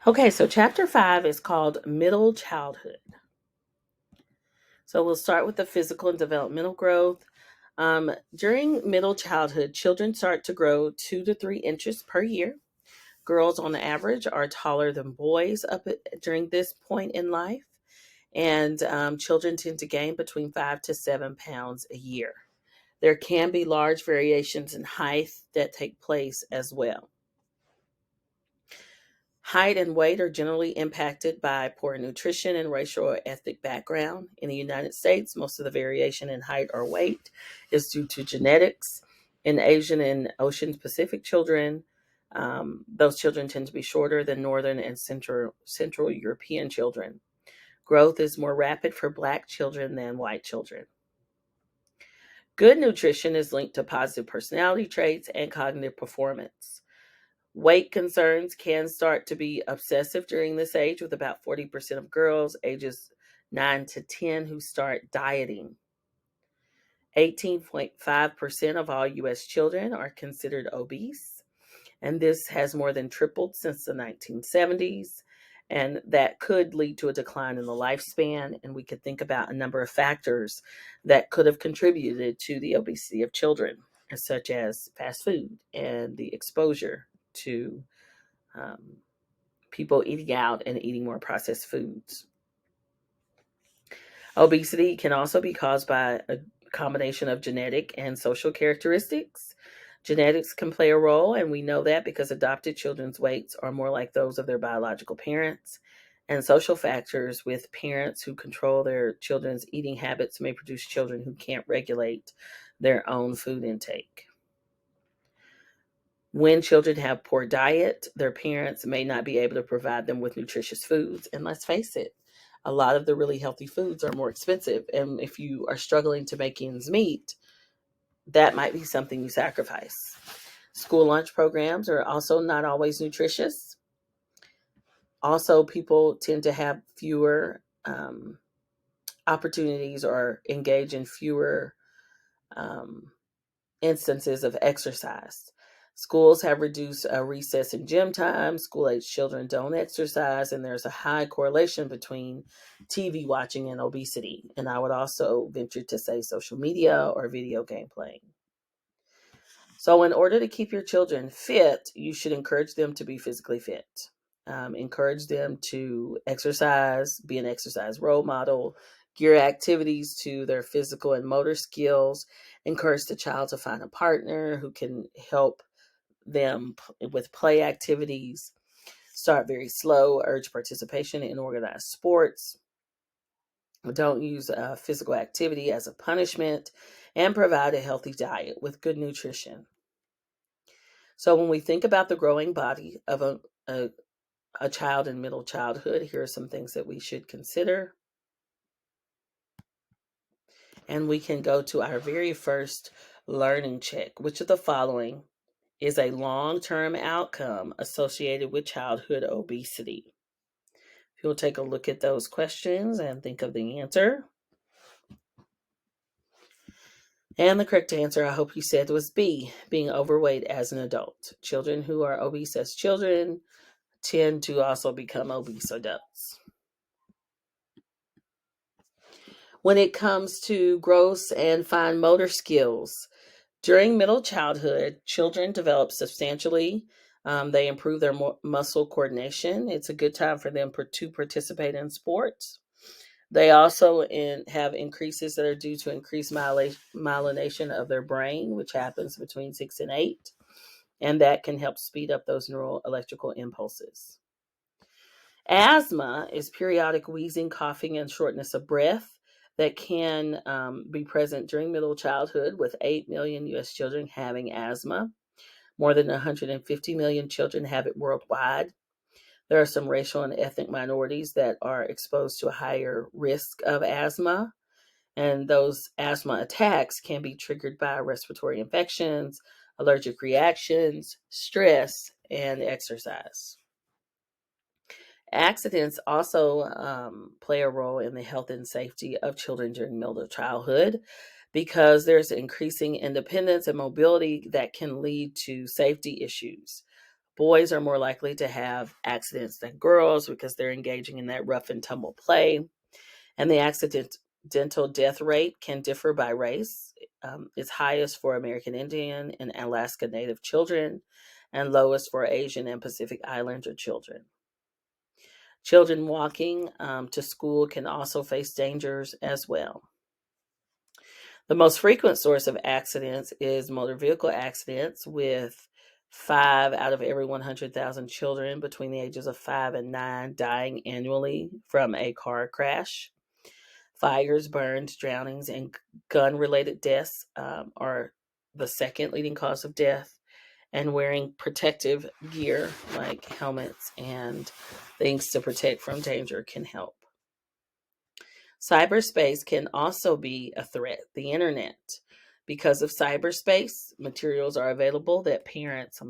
Okay, so chapter 5 is called Middle Childhood. So we'll start with the physical and developmental growth. During middle childhood, children start to grow 2 to 3 inches per year. Girls, on average, are taller than boys during this point in life, and children tend to gain between 5 to 7 pounds a year. There can be large variations in height that take place as well. Height and weight are generally impacted by poor nutrition and racial or ethnic background. In the United States, most of the variation in height or weight is due to genetics. In Asian and Ocean Pacific children, those children tend to be shorter than Northern and Central European children. Growth is more rapid for Black children than white children. Good nutrition is linked to positive personality traits and cognitive performance. Weight concerns can start to be obsessive during this age, with about 40% of girls ages 9 to 10 who start dieting. 18.5% of all U.S. children are considered obese, and this has more than tripled since the 1970s. And that could lead to a decline in the lifespan. And we could think about a number of factors that could have contributed to the obesity of children, such as fast food and the exposure to um, people eating out and eating more processed foods. Obesity can also be caused by a combination of genetic and social characteristics. Genetics can play a role, and we know that because adopted children's weights are more like those of their biological parents. And social factors with parents who control their children's eating habits may produce children who can't regulate their own food intake. When children have poor diet, their parents may not be able to provide them with nutritious foods. And let's face it, a lot of the really healthy foods are more expensive. And if you are struggling to make ends meet, that might be something you sacrifice. School lunch programs are also not always nutritious. Also, people tend to have fewer opportunities or engage in fewer um, instances of exercise. Schools have reduced recess and gym time. School age children don't exercise, and there's a high correlation between TV watching and obesity. And I would also venture to say social media or video game playing. So, in order to keep your children fit, you should encourage them to be physically fit. Encourage them to exercise, be an exercise role model, gear activities to their physical and motor skills, encourage the child to find a partner who can help them with play activities, start very slow, urge participation in organized sports, don't use physical activity as a punishment, and provide a healthy diet with good nutrition. So when we think about the growing body of a child in middle childhood, here are some things that we should consider. And we can go to our very first learning check. Which of the following is a long-term outcome associated with childhood obesity? If you'll take a look at those questions and think of the answer. And the correct answer, I hope you said, was B, being overweight as an adult. Children who are obese as children tend to also become obese adults. When it comes to gross and fine motor skills, during middle childhood, children develop substantially. They improve their muscle coordination. It's a good time for them to participate in sports. They also have increases that are due to increased myelination of their brain, which happens between 6 and 8, and that can help speed up those neural electrical impulses. Asthma is periodic wheezing, coughing, and shortness of breath that can be present during middle childhood, with 8 million U.S. children having asthma. More than 150 million children have it worldwide. There are some racial and ethnic minorities that are exposed to a higher risk of asthma, and those asthma attacks can be triggered by respiratory infections, allergic reactions, stress, and exercise. Accidents also play a role in the health and safety of children during middle childhood, because there's increasing independence and mobility that can lead to safety issues. Boys are more likely to have accidents than girls because they're engaging in that rough and tumble play. And the accidental death rate can differ by race. It's highest for American Indian and Alaska Native children, and lowest for Asian and Pacific Islander children. Children walking to school can also face dangers as well. The most frequent source of accidents is motor vehicle accidents, with 5 out of every 100,000 children between the ages of 5 and 9 dying annually from a car crash. Fires, burns, drownings, and gun-related deaths are the second leading cause of death, and wearing protective gear like helmets and things to protect from danger can help. Cyberspace can also be a threat. The internet. Because of cyberspace, materials are available that parents,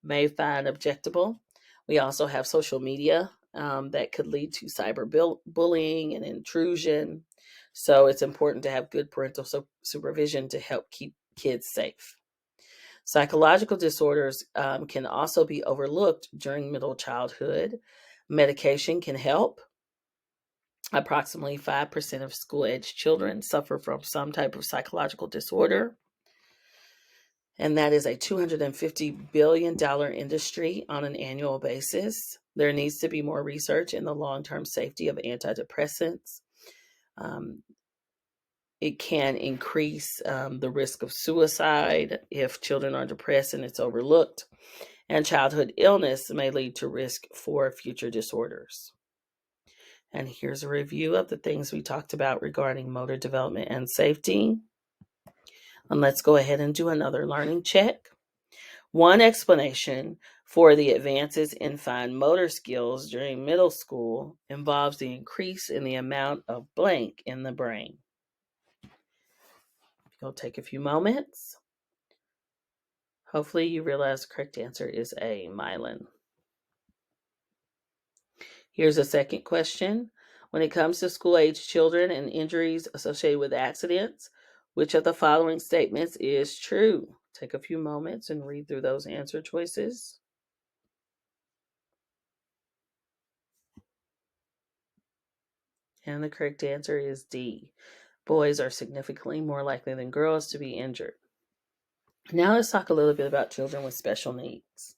may find objectionable. We also have social media that could lead to cyberbullying and intrusion. So it's important to have good parental supervision to help keep kids safe. Psychological disorders can also be overlooked during middle childhood. Medication can help. Approximately 5% of school-age children suffer from some type of psychological disorder, and that is a $250 billion industry on an annual basis. There needs to be more research in the long-term safety of antidepressants. It can increase the risk of suicide if children are depressed and it's overlooked, and childhood illness may lead to risk for future disorders. And here's a review of the things we talked about regarding motor development and safety. And let's go ahead and do another learning check. One explanation for the advances in fine motor skills during middle school involves the increase in the amount of blank in the brain. It'll take a few moments. Hopefully you realize the correct answer is A, myelin. Here's a second question. When it comes to school-age children and injuries associated with accidents, which of the following statements is true? Take a few moments and read through those answer choices. And the correct answer is D. Boys are significantly more likely than girls to be injured. Now let's talk a little bit about children with special needs.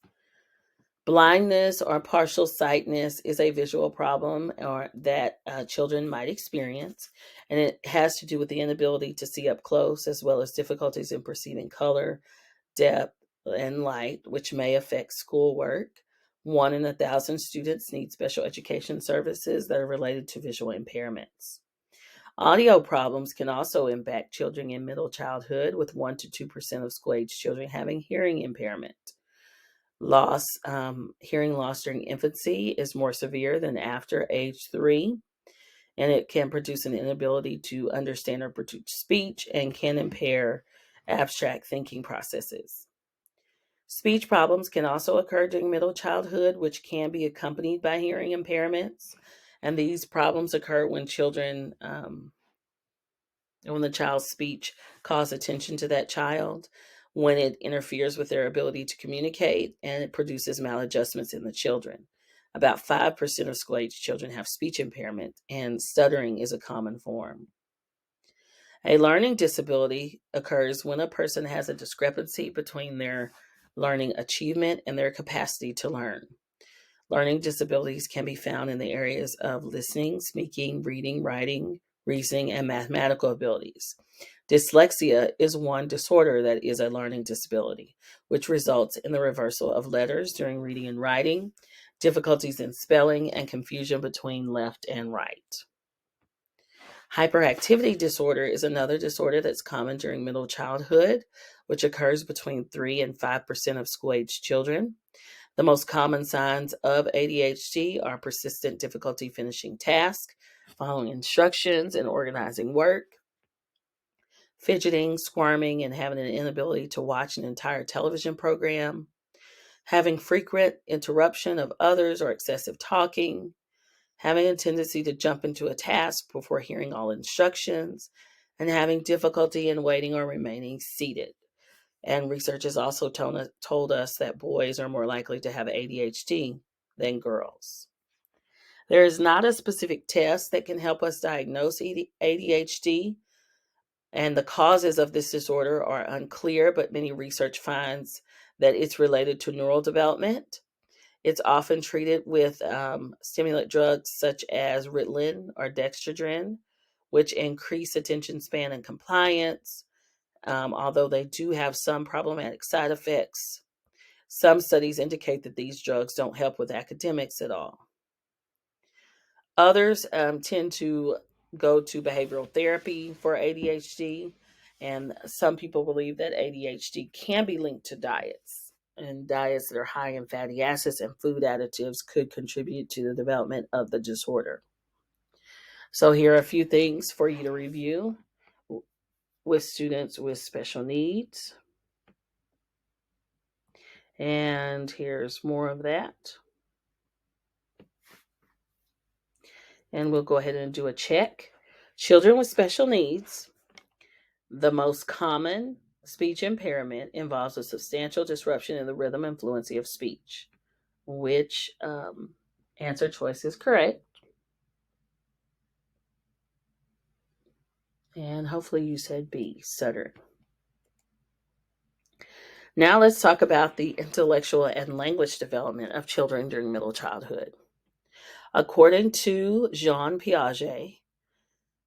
Blindness or partial sightness is a visual problem that children might experience, and it has to do with the inability to see up close, as well as difficulties in perceiving color, depth, and light, which may affect schoolwork. 1 in 1,000 students need special education services that are related to visual impairments. Audio problems can also impact children in middle childhood, with 1 to 2% of school-age children having hearing impairment. Hearing loss during infancy is more severe than after age 3, and it can produce an inability to understand or produce speech and can impair abstract thinking processes. Speech problems can also occur during middle childhood, which can be accompanied by hearing impairments. And these problems occur when when the child's speech calls attention to that child, when it interferes with their ability to communicate, and it produces maladjustments in the children. About 5% of school-age children have speech impairment, and stuttering is a common form. A learning disability occurs when a person has a discrepancy between their learning achievement and their capacity to learn. Learning disabilities can be found in the areas of listening, speaking, reading, writing, reasoning, and mathematical abilities. Dyslexia is one disorder that is a learning disability, which results in the reversal of letters during reading and writing, difficulties in spelling, and confusion between left and right. Hyperactivity disorder is another disorder that's common during middle childhood, which occurs between 3 and 5% of school-age children. The most common signs of ADHD are persistent difficulty finishing tasks, following instructions, and organizing work, fidgeting, squirming, and having an inability to watch an entire television program, having frequent interruption of others or excessive talking, having a tendency to jump into a task before hearing all instructions, and having difficulty in waiting or remaining seated. And research has also told us that boys are more likely to have ADHD than girls. There is not a specific test that can help us diagnose ADHD, and the causes of this disorder are unclear, but many research finds that it's related to neural development. It's often treated with stimulant drugs such as Ritalin or Dextradrin, which increase attention span and compliance, although they do have some problematic side effects. Some studies indicate that these drugs don't help with academics at all. Others tend to go to behavioral therapy for ADHD, and some people believe that ADHD can be linked to diets. And diets that are high in fatty acids and food additives could contribute to the development of the disorder. So, here are a few things for you to review with students with special needs. And here's more of that. And we'll go ahead and do a check. Children with special needs, the most common speech impairment involves a substantial disruption in the rhythm and fluency of speech. Which answer choice is correct? And hopefully you said B, stuttering. Now let's talk about the intellectual and language development of children during middle childhood. According to Jean Piaget,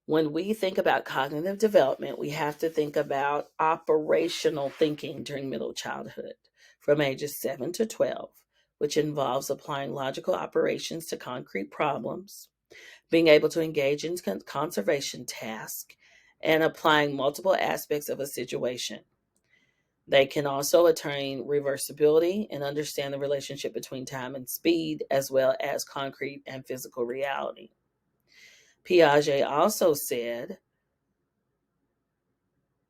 when we think about cognitive development, we have to think about operational thinking during middle childhood from ages 7 to 12, which involves applying logical operations to concrete problems, being able to engage in conservation tasks, and applying multiple aspects of a situation. They can also attain reversibility and understand the relationship between time and speed, as well as concrete and physical reality. Piaget also said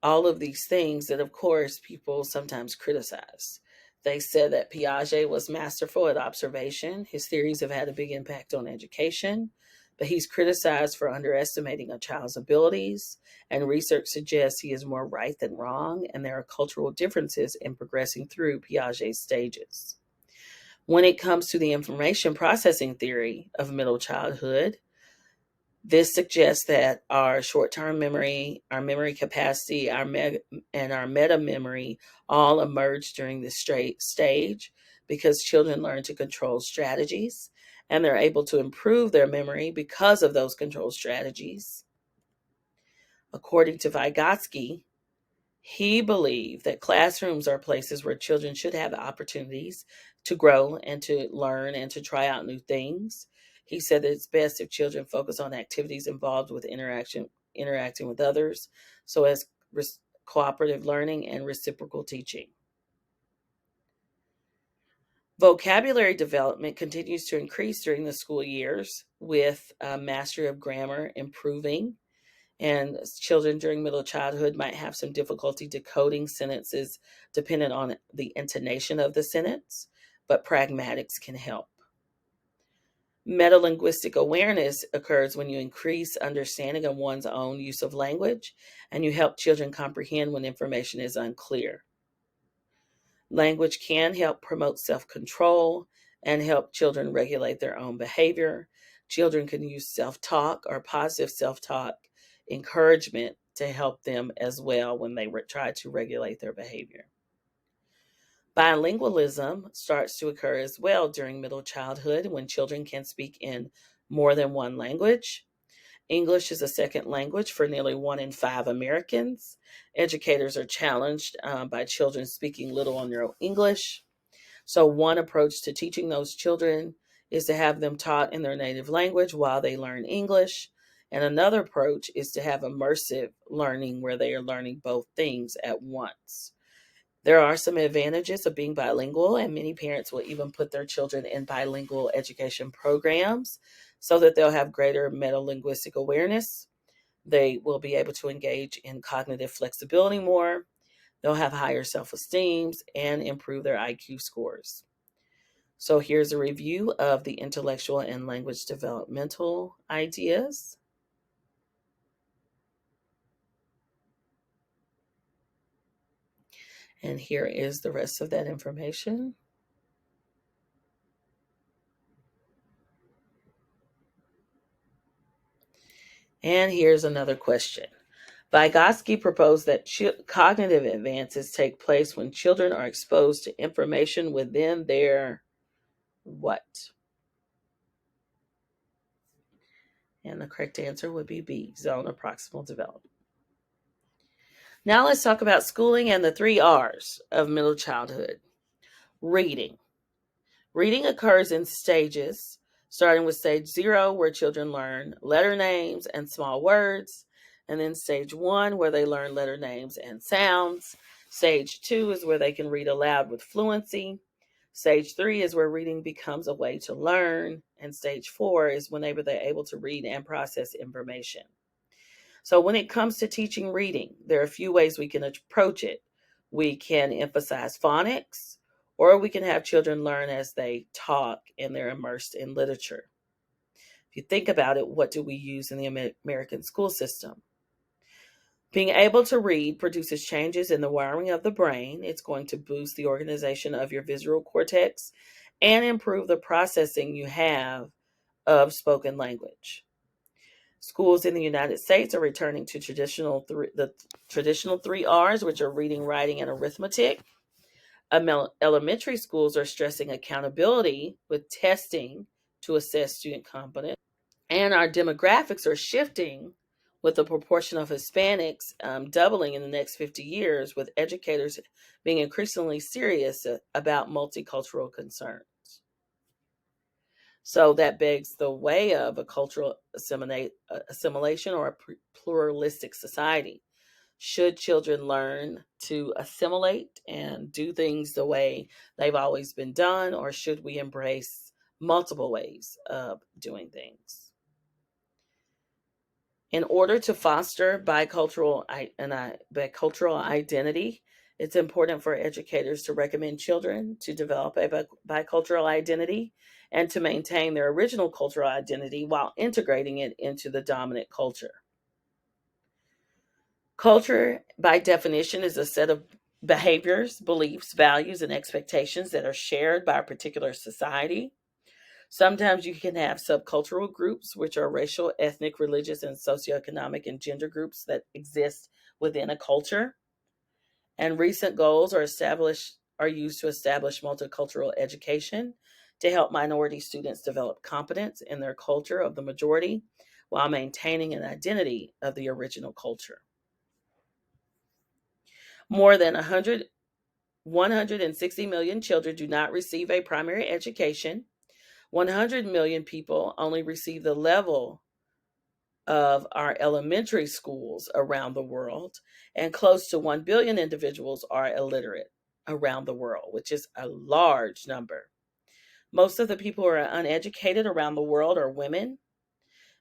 all of these things that, of course, people sometimes criticize. They said that Piaget was masterful at observation. His theories have had a big impact on education, but he's criticized for underestimating a child's abilities, and research suggests he is more right than wrong, and there are cultural differences in progressing through Piaget's stages. When it comes to the information processing theory of middle childhood, this suggests that our short-term memory, our memory capacity, and our meta memory all emerge during this stage because children learn to control strategies, and they're able to improve their memory because of those control strategies. According to Vygotsky, he believed that classrooms are places where children should have opportunities to grow and to learn and to try out new things. He said that it's best if children focus on activities involved with interacting with others, so as cooperative learning and reciprocal teaching. Vocabulary development continues to increase during the school years, with mastery of grammar improving. And children during middle childhood might have some difficulty decoding sentences dependent on the intonation of the sentence, but pragmatics can help. Metalinguistic awareness occurs when you increase understanding of one's own use of language and you help children comprehend when information is unclear. Language can help promote self-control and help children regulate their own behavior. Children can use self-talk or positive self-talk encouragement to help them as well when they try to regulate their behavior. Bilingualism starts to occur as well during middle childhood when children can speak in more than one language. English is a second language for nearly 1 in 5 Americans. Educators are challenged by children speaking little or no English. So one approach to teaching those children is to have them taught in their native language while they learn English. And another approach is to have immersive learning where they are learning both things at once. There are some advantages of being bilingual, and many parents will even put their children in bilingual education programs so that they'll have greater metalinguistic awareness. They will be able to engage in cognitive flexibility more. They'll have higher self-esteem and improve their IQ scores. So here's a review of the intellectual and language developmental ideas. And here is the rest of that information. And here's another question. Vygotsky proposed that cognitive advances take place when children are exposed to information within their what? And the correct answer would be B, zone of proximal development. Now let's talk about schooling and the 3 R's of middle childhood. Reading. Reading occurs in stages, starting with stage 0, where children learn letter names and small words, and then stage 1, where they learn letter names and sounds. Stage 2 is where they can read aloud with fluency. Stage 3 is where reading becomes a way to learn, and stage 4 is whenever they're able to read and process information. So when it comes to teaching reading, there are a few ways we can approach it. We can emphasize phonics, or we can have children learn as they talk and they're immersed in literature. If you think about it, what do we use in the American school system? Being able to read produces changes in the wiring of the brain. It's going to boost the organization of your visual cortex and improve the processing you have of spoken language. Schools in the United States are returning to the traditional 3 R's, which are reading, writing, and arithmetic. Elementary schools are stressing accountability with testing to assess student competence. And our demographics are shifting with the proportion of Hispanics doubling in the next 50 years, with educators being increasingly serious about multicultural concerns. So that begs the way of a cultural assimilation or a pluralistic society. Should children learn to assimilate and do things the way they've always been done, or should we embrace multiple ways of doing things? In order to foster bicultural identity, it's important for educators to recommend children to develop a bicultural identity and to maintain their original cultural identity while integrating it into the dominant culture. Culture, by definition, is a set of behaviors, beliefs, values, and expectations that are shared by a particular society. Sometimes you can have subcultural groups, which are racial, ethnic, religious, and socioeconomic and gender groups that exist within a culture. And recent goals are used to establish multicultural education to help minority students develop competence in their culture of the majority while maintaining an identity of the original culture. More than 160 million children do not receive a primary education. 100 million people only receive the level of our elementary schools around the world, and close to 1 billion individuals are illiterate around the world, which is a large number. Most of the people who are uneducated around the world are women,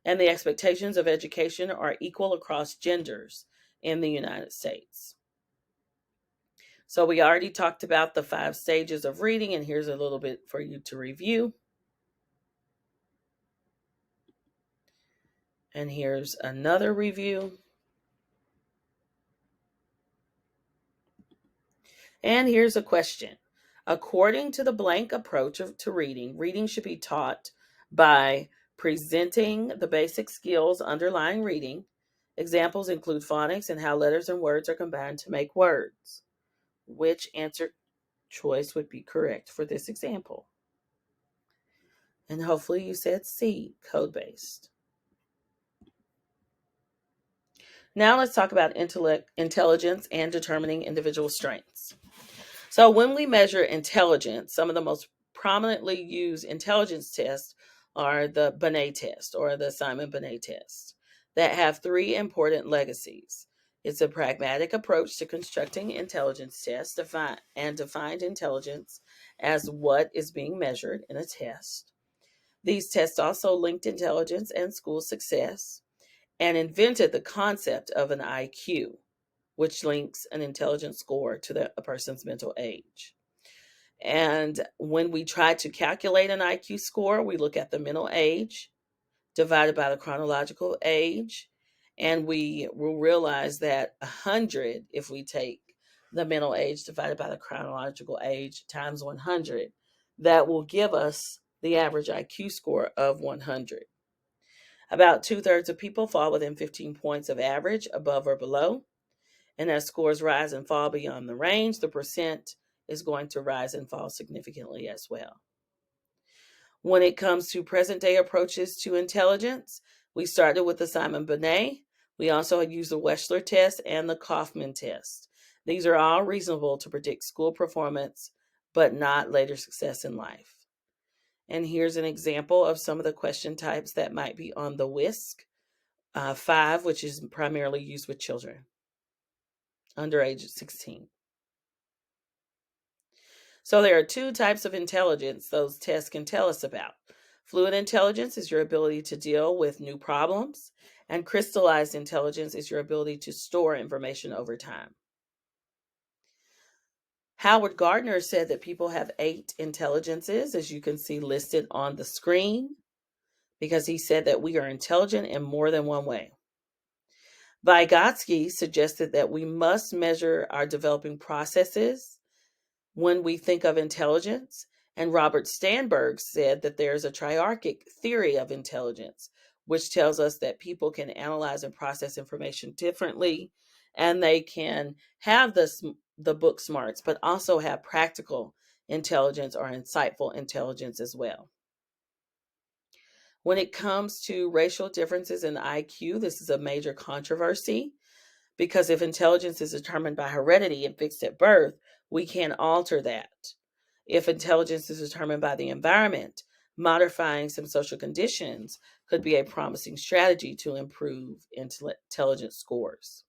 and the expectations of education are equal across genders in the United States. So we already talked about the 5 stages of reading, and here's a little bit for you to review. And here's another review. And here's a question. According to the blank approach to reading, reading should be taught by presenting the basic skills underlying reading. Examples include phonics and how letters and words are combined to make words. Which answer choice would be correct for this example? And hopefully you said C, code-based. Now let's talk about intelligence and determining individual strengths. So when we measure intelligence, some of the most prominently used intelligence tests are the Binet test or the Simon-Binet test that have 3 important legacies. It's a pragmatic approach to constructing intelligence tests defined intelligence as what is being measured in a test. These tests also linked intelligence and school success and invented the concept of an IQ, which links an intelligence score to a person's mental age. And when we try to calculate an IQ score, we look at the mental age divided by the chronological age, and we will realize that 100, if we take the mental age divided by the chronological age times 100. That will give us the average IQ score of 100. About 2/3 of people fall within 15 points of average, above or below. And as scores rise and fall beyond the range, the percent is going to rise and fall significantly as well. When it comes to present day approaches to intelligence, we started with the Simon Binet. We also use the Wechsler test and the Kaufman test. These are all reasonable to predict school performance, but not later success in life. And here's an example of some of the question types that might be on the WISC 5, which is primarily used with children under age 16. So there are two types of intelligence those tests can tell us about. Fluid intelligence is your ability to deal with new problems, and crystallized intelligence is your ability to store information over time. Howard Gardner said that people have 8 intelligences, as you can see listed on the screen, because he said that we are intelligent in more than one way. Vygotsky suggested that we must measure our developing processes when we think of intelligence, and Robert Sternberg said that there's a triarchic theory of intelligence, which tells us that people can analyze and process information differently, and they can have the book smarts, but also have practical intelligence or insightful intelligence as well. When it comes to racial differences in IQ, this is a major controversy, because if intelligence is determined by heredity and fixed at birth, we can't alter that. If intelligence is determined by the environment, modifying some social conditions could be a promising strategy to improve intelligence scores.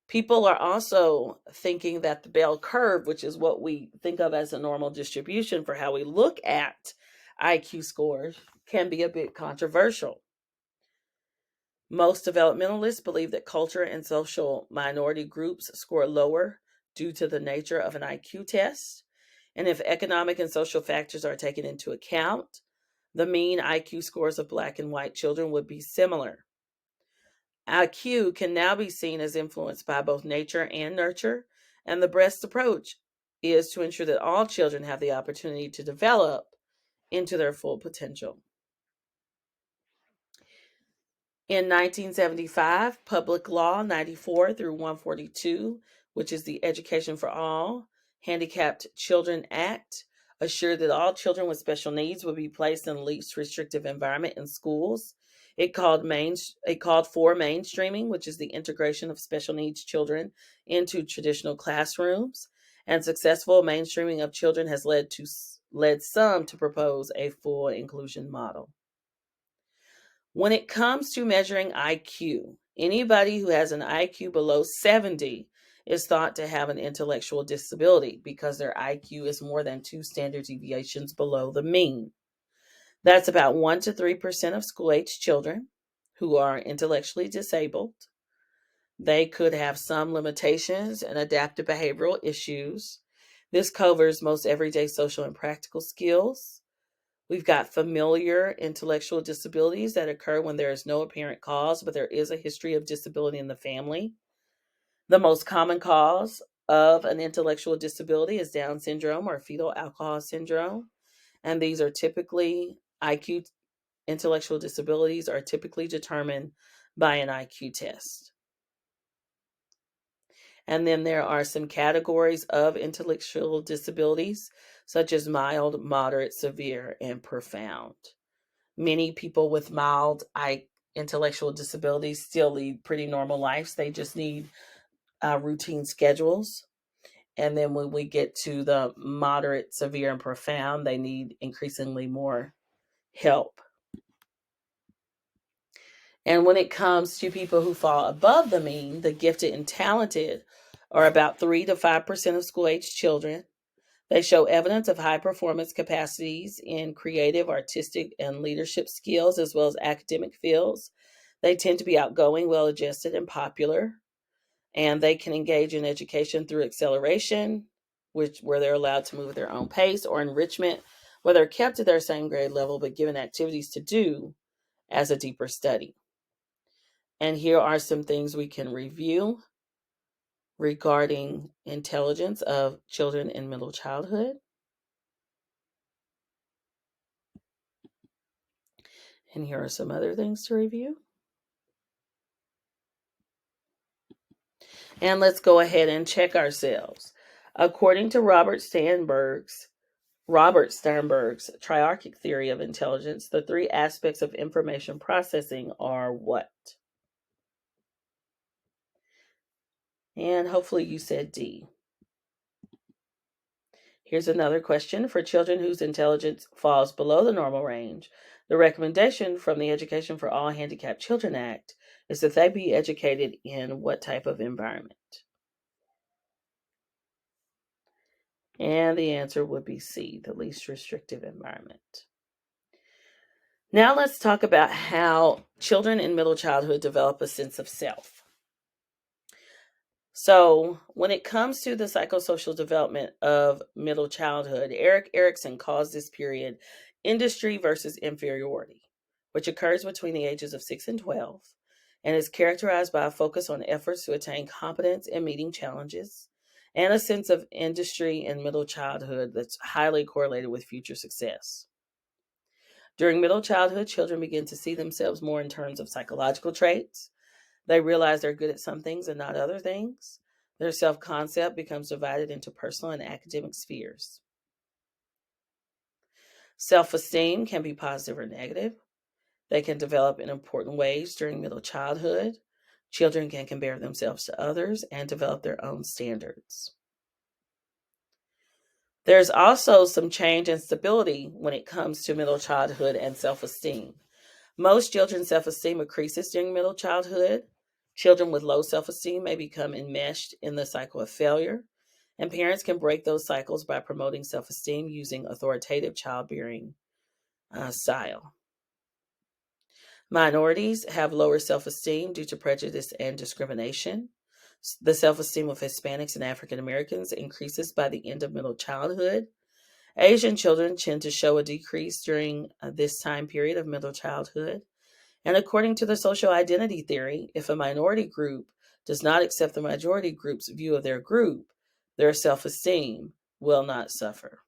People are also thinking that the bell curve, which is what we think of as a normal distribution for how we look at IQ scores, can be a bit controversial. Most developmentalists believe that culture and social minority groups score lower due to the nature of an IQ test. And if economic and social factors are taken into account, the mean IQ scores of Black and white children would be similar. IQ can now be seen as influenced by both nature and nurture, and the best approach is to ensure that all children have the opportunity to develop into their full potential. In 1975, Public Law 94 through 142, which is the Education for All Handicapped Children Act, assured that all children with special needs would be placed in the least restrictive environment in schools. It called for mainstreaming, which is the integration of special needs children into traditional classrooms. And successful mainstreaming of children has led some to propose a full inclusion model. When it comes to measuring IQ, anybody who has an IQ below 70 is thought to have an intellectual disability because their IQ is more than 2 standard deviations below the mean. That's about 1 to 3% of school-age children who are intellectually disabled. They could have some limitations and adaptive behavioral issues. This covers most everyday social and practical skills. We've got familiar intellectual disabilities that occur when there is no apparent cause, but there is a history of disability in the family. The most common cause of an intellectual disability is Down syndrome or fetal alcohol syndrome. And these are typically IQ intellectual disabilities are typically determined by an IQ test. And then there are some categories of intellectual disabilities, such as mild, moderate, severe, and profound. Many people with mild intellectual disabilities still lead pretty normal lives. They just need routine schedules. And then when we get to the moderate, severe, and profound, they need increasingly more help. And when it comes to people who fall above the mean, the gifted and talented are about 3 to 5% of school-age children. They show evidence of high performance capacities in creative, artistic, and leadership skills, as well as academic fields. They tend to be outgoing, well-adjusted, and popular. And they can engage in education through acceleration, where they're allowed to move at their own pace, or enrichment, where they're kept at their same grade level, but given activities to do as a deeper study. And here are some things we can review. regarding intelligence of children in middle childhood. And here are some other things to review. And let's go ahead and check ourselves. According to Robert Sternberg's triarchic theory of intelligence, the three aspects of information processing are what? And hopefully you said D. Here's another question. For children whose intelligence falls below the normal range, the recommendation from the Education for All Handicapped Children Act is that they be educated in what type of environment? And the answer would be C, the least restrictive environment. Now let's talk about how children in middle childhood develop a sense of self. So, when it comes to the psychosocial development of middle childhood, Erik Erikson calls this period industry versus inferiority, which occurs between the ages of 6 and 12 and is characterized by a focus on efforts to attain competence in meeting challenges and a sense of industry in middle childhood that's highly correlated with future success. During middle childhood, children begin to see themselves more in terms of psychological traits. They realize they're good at some things and not other things. Their self-concept becomes divided into personal and academic spheres. Self-esteem can be positive or negative. They can develop in important ways during middle childhood. Children can compare themselves to others and develop their own standards. There's also some change and stability when it comes to middle childhood and self-esteem. Most children's self-esteem increases during middle childhood. Children with low self-esteem may become enmeshed in the cycle of failure, and parents can break those cycles by promoting self-esteem using authoritative childbearing style. Minorities have lower self-esteem due to prejudice and discrimination. The self-esteem of Hispanics and African Americans increases by the end of middle childhood. Asian children tend to show a decrease during this time period of middle childhood. And according to the social identity theory, if a minority group does not accept the majority group's view of their group, their self-esteem will not suffer.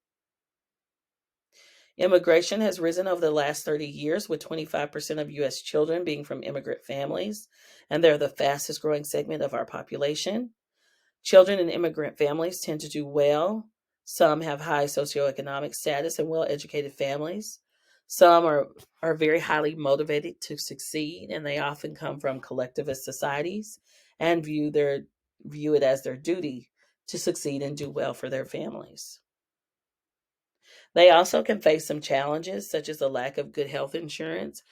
Immigration has risen over the last 30 years, with 25% of U.S. children being from immigrant families, and they're the fastest growing segment of our population. Children in immigrant families tend to do well. Some have high socioeconomic status and well-educated families. Some are very highly motivated to succeed, and they often come from collectivist societies and view it as their duty to succeed and do well for their families. They also can face some challenges, such as a lack of good health insurance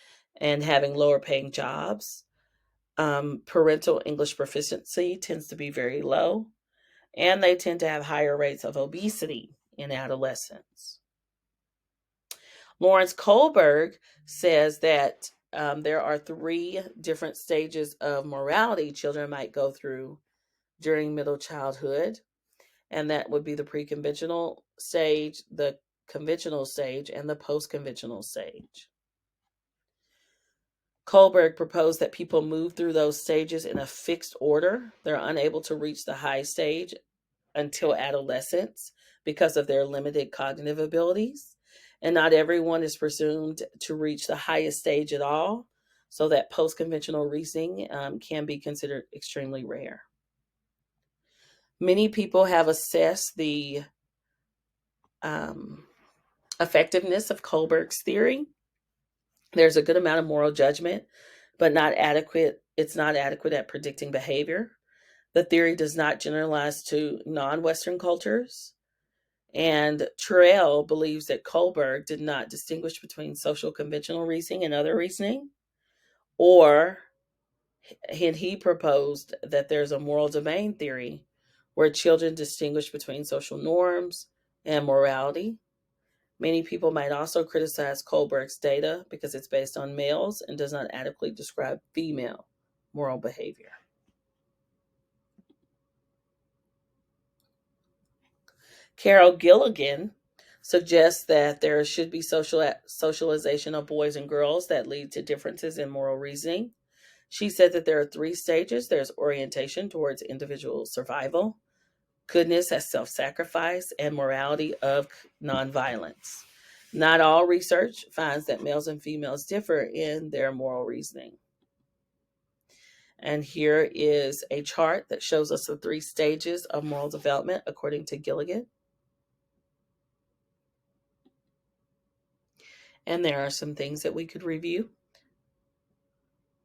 and having lower paying jobs. Parental English proficiency tends to be very low, and they tend to have higher rates of obesity in adolescence. Lawrence Kohlberg says that there are 3 different stages of morality children might go through during middle childhood, and that would be the pre-conventional stage, the conventional stage, and the post-conventional stage. Kohlberg proposed that people move through those stages in a fixed order. They're unable to reach the high stage until adolescence because of their limited cognitive abilities. And not everyone is presumed to reach the highest stage at all, so that post-conventional reasoning can be considered extremely rare. Many people have assessed the effectiveness of Kohlberg's theory. There's a good amount of moral judgment, but not adequate. It's not adequate at predicting behavior. The theory does not generalize to non-Western cultures. And Terrell believes that Kohlberg did not distinguish between social conventional reasoning and other reasoning, and he proposed that there's a moral domain theory where children distinguish between social norms and morality. Many people might also criticize Kohlberg's data because it's based on males and does not adequately describe female moral behavior. Carol Gilligan suggests that there should be socialization of boys and girls that lead to differences in moral reasoning. She said that there are 3 stages. There's orientation towards individual survival, goodness as self sacrifice, and morality of nonviolence. Not all research finds that males and females differ in their moral reasoning. And here is a chart that shows us the 3 stages of moral development according to Gilligan. And there are some things that we could review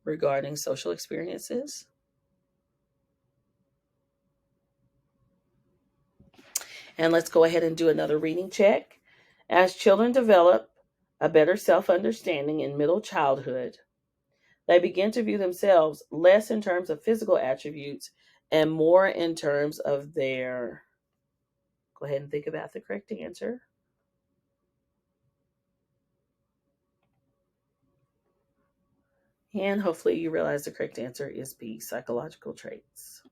regarding social experiences. And let's go ahead and do another reading check. As children develop a better self-understanding in middle childhood, they begin to view themselves less in terms of physical attributes and more in terms of their, go ahead and think about the correct answer. And hopefully you realize the correct answer is B, psychological traits.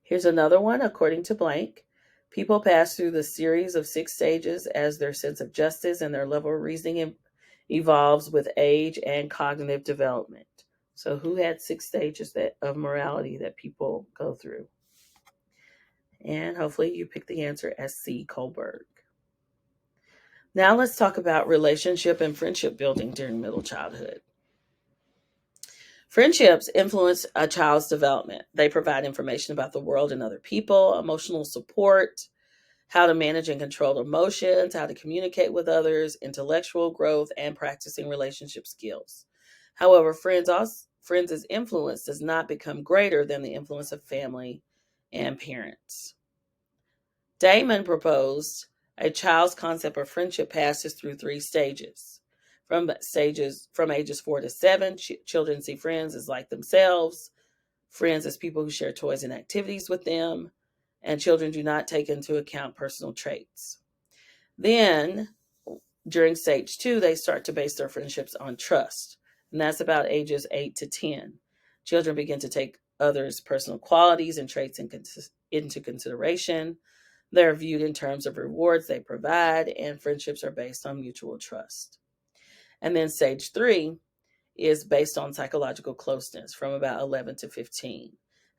Here's another one. According to blank, people pass through the series of 6 stages as their sense of justice and their level of reasoning evolves with age and cognitive development. So who had 6 stages of morality that people go through? And hopefully you pick the answer as C, Kohlberg. Now let's talk about relationship and friendship building during middle childhood. Friendships influence a child's development. They provide information about the world and other people, emotional support, how to manage and control emotions, how to communicate with others, intellectual growth, and practicing relationship skills. However, friends' influence does not become greater than the influence of family and parents. Damon proposed a child's concept of friendship passes through 3 stages. From ages 4 to 7, children see friends as like themselves, friends as people who share toys and activities with them, and children do not take into account personal traits. Then, during stage 2, they start to base their friendships on trust, and that's about ages 8 to 10. Children begin to take others' personal qualities and traits into consideration. They're viewed in terms of rewards they provide, and friendships are based on mutual trust. And then stage 3 is based on psychological closeness from about 11 to 15.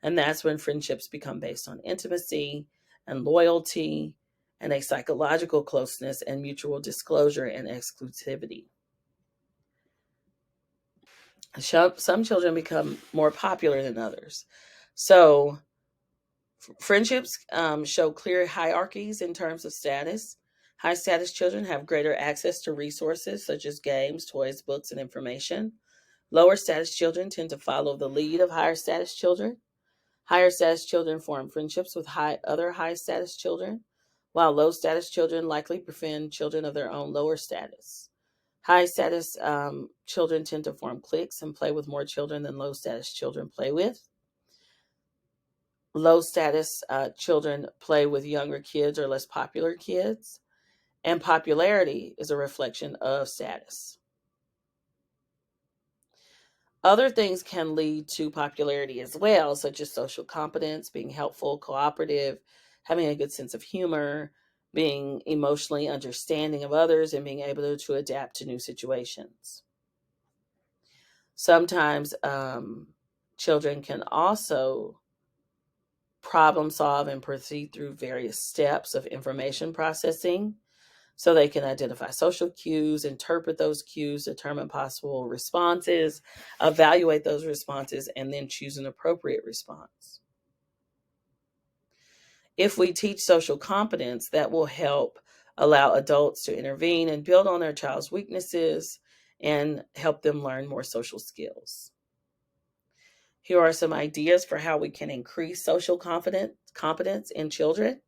And that's when friendships become based on intimacy and loyalty and a psychological closeness and mutual disclosure and exclusivity. Some children become more popular than others. So friendships show clear hierarchies in terms of status. High status children have greater access to resources such as games, toys, books, and information. Lower status children tend to follow the lead of higher status children. Higher status children form friendships with other high status children, while low status children likely befriend children of their own lower status. High status children tend to form cliques and play with more children than low status children play with. Low status children play with younger kids or less popular kids. And popularity is a reflection of status. Other things can lead to popularity as well, such as social competence, being helpful, cooperative, having a good sense of humor, being emotionally understanding of others, and being able to adapt to new situations. Sometimes children can also problem solve and proceed through various steps of information processing. So they can identify social cues, interpret those cues, determine possible responses, evaluate those responses, and then choose an appropriate response. If we teach social competence, that will help allow adults to intervene and build on their child's weaknesses and help them learn more social skills. Here are some ideas for how we can increase social competence in children.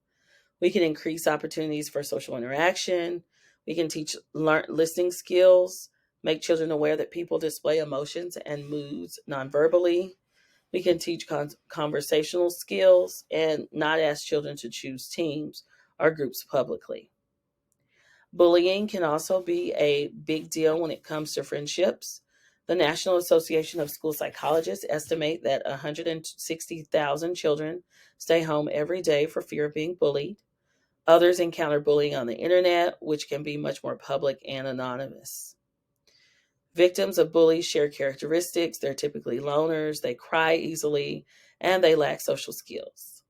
We can increase opportunities for social interaction. We can teach listening skills, make children aware that people display emotions and moods nonverbally. We can teach conversational skills and not ask children to choose teams or groups publicly. Bullying can also be a big deal when it comes to friendships. The National Association of School Psychologists estimate that 160,000 children stay home every day for fear of being bullied. Others encounter bullying on the internet, which can be much more public and anonymous. Victims of bullies share characteristics. They're typically loners, they cry easily, and they lack social skills.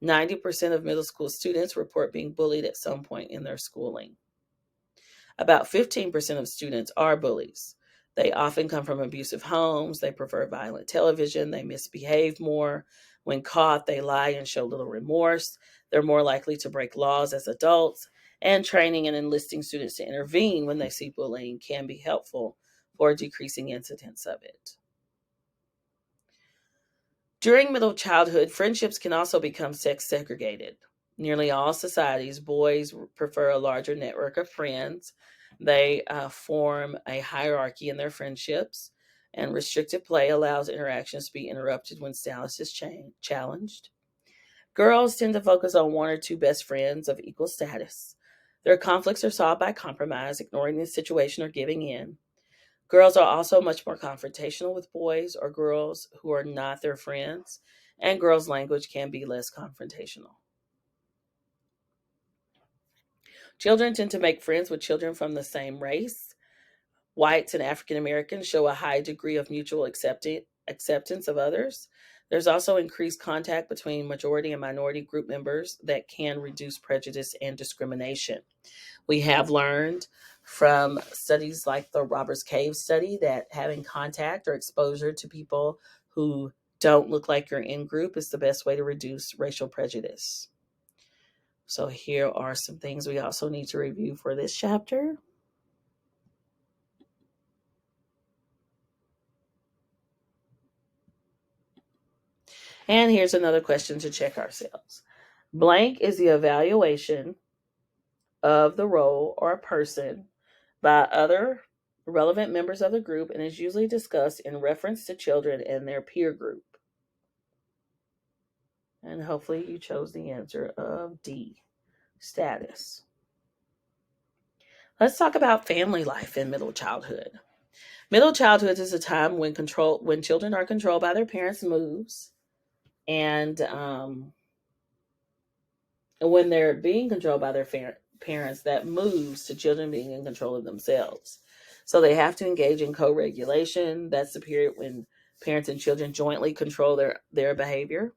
90% of middle school students report being bullied at some point in their schooling. About 15% of students are bullies. They often come from abusive homes, they prefer violent television, they misbehave more. When caught, they lie and show little remorse. They're more likely to break laws as adults, and training and enlisting students to intervene when they see bullying can be helpful for decreasing incidents of it. During middle childhood, friendships can also become sex segregated. Nearly all societies, boys prefer a larger network of friends. They form a hierarchy in their friendships, and restricted play allows interactions to be interrupted when status is challenged. Girls tend to focus on one or two best friends of equal status. Their conflicts are solved by compromise, ignoring the situation, or giving in. Girls are also much more confrontational with boys or girls who are not their friends, and girls' language can be less confrontational. Children tend to make friends with children from the same race. Whites and African Americans show a high degree of mutual acceptance of others. There's also increased contact between majority and minority group members that can reduce prejudice and discrimination. We have learned from studies like the Robbers Cave study that having contact or exposure to people who don't look like your in group is the best way to reduce racial prejudice. So here are some things we also need to review for this chapter. And here's another question to check ourselves. Blank is the evaluation of the role or a person by other relevant members of the group and is usually discussed in reference to children and their peer group. And hopefully you chose the answer of D, status. Let's talk about family life in middle childhood. Middle childhood is a time when children are controlled by their parents' moves, and when they're being controlled by their parents, that moves to children being in control of themselves. So they have to engage in co-regulation. That's the period when parents and children jointly control their behavior.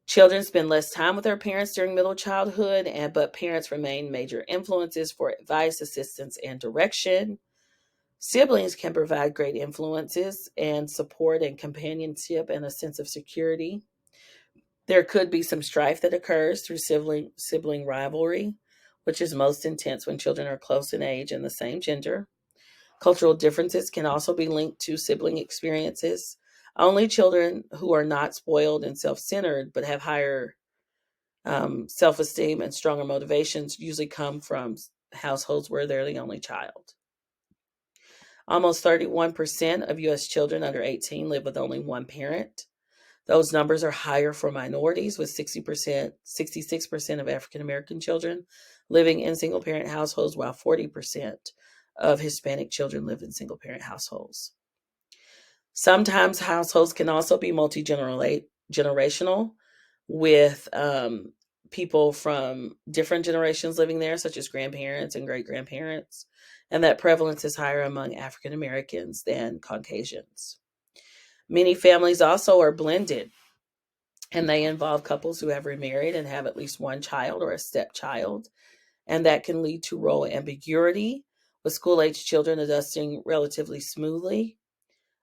Children spend less time with their parents during middle childhood, but parents remain major influences for advice, assistance, and direction. Siblings can provide great influences and support and companionship and a sense of security. There could be some strife that occurs through sibling rivalry, which is most intense when children are close in age and the same gender. Cultural differences can also be linked to sibling experiences. Only children who are not spoiled and self centered but have higher self esteem and stronger motivations usually come from households where they're the only child. Almost 31% of U.S. children under 18 live with only one parent. Those numbers are higher for minorities, with 66% of African American children living in single parent households, while 40% of Hispanic children live in single parent households. Sometimes households can also be multi-generational, with people from different generations living there, such as grandparents and great grandparents, and that prevalence is higher among African Americans than Caucasians. Many families also are blended, and they involve couples who have remarried and have at least one child or a stepchild, and that can lead to role ambiguity, with school-age children adjusting relatively smoothly.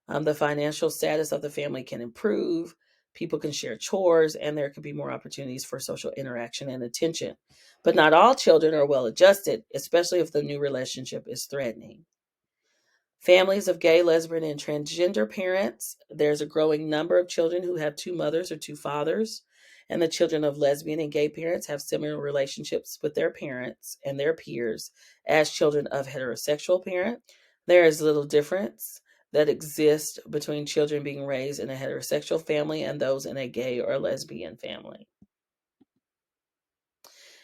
The financial status of the family can improve, people can share chores, and there can be more opportunities for social interaction and attention. But not all children are well adjusted, especially if the new relationship is threatening. Families of gay, lesbian, and transgender parents, there's a growing number of children who have two mothers or two fathers, and the children of lesbian and gay parents have similar relationships with their parents and their peers as children of heterosexual parents. There is little difference that exists between children being raised in a heterosexual family and those in a gay or lesbian family.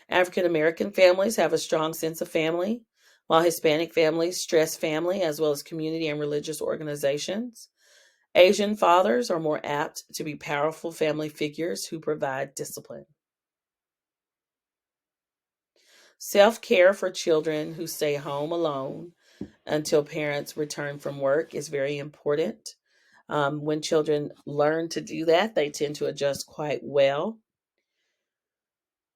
African American families have a strong sense of family, while Hispanic families stress family as well as community and religious organizations. Asian fathers are more apt to be powerful family figures who provide discipline. Self-care for children who stay home alone until parents return from work is very important. When children learn to do that, they tend to adjust quite well.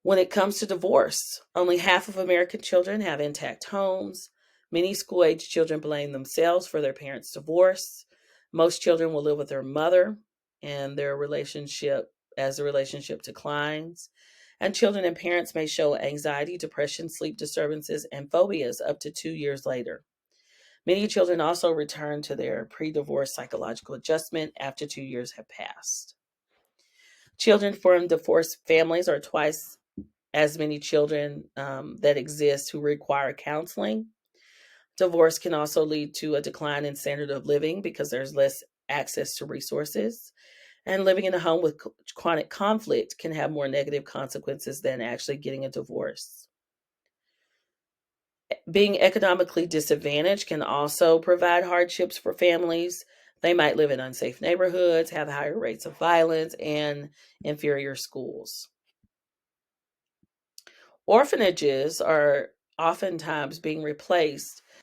When it comes to divorce, only half of American children have intact homes. Many school age children blame themselves for their parents' divorce. Most children will live with their mother and their relationship as the relationship declines. And children and parents may show anxiety, depression, sleep disturbances, and phobias up to 2 years later. Many children also return to their pre divorce psychological adjustment after 2 years have passed. Children from divorced families are twice as many children that exist who require counseling. Divorce can also lead to a decline in standard of living because there's less access to resources. And living in a home with chronic conflict can have more negative consequences than actually getting a divorce. Being economically disadvantaged can also provide hardships for families. They might live in unsafe neighborhoods, have higher rates of violence, and inferior schools. Orphanages are oftentimes being replaced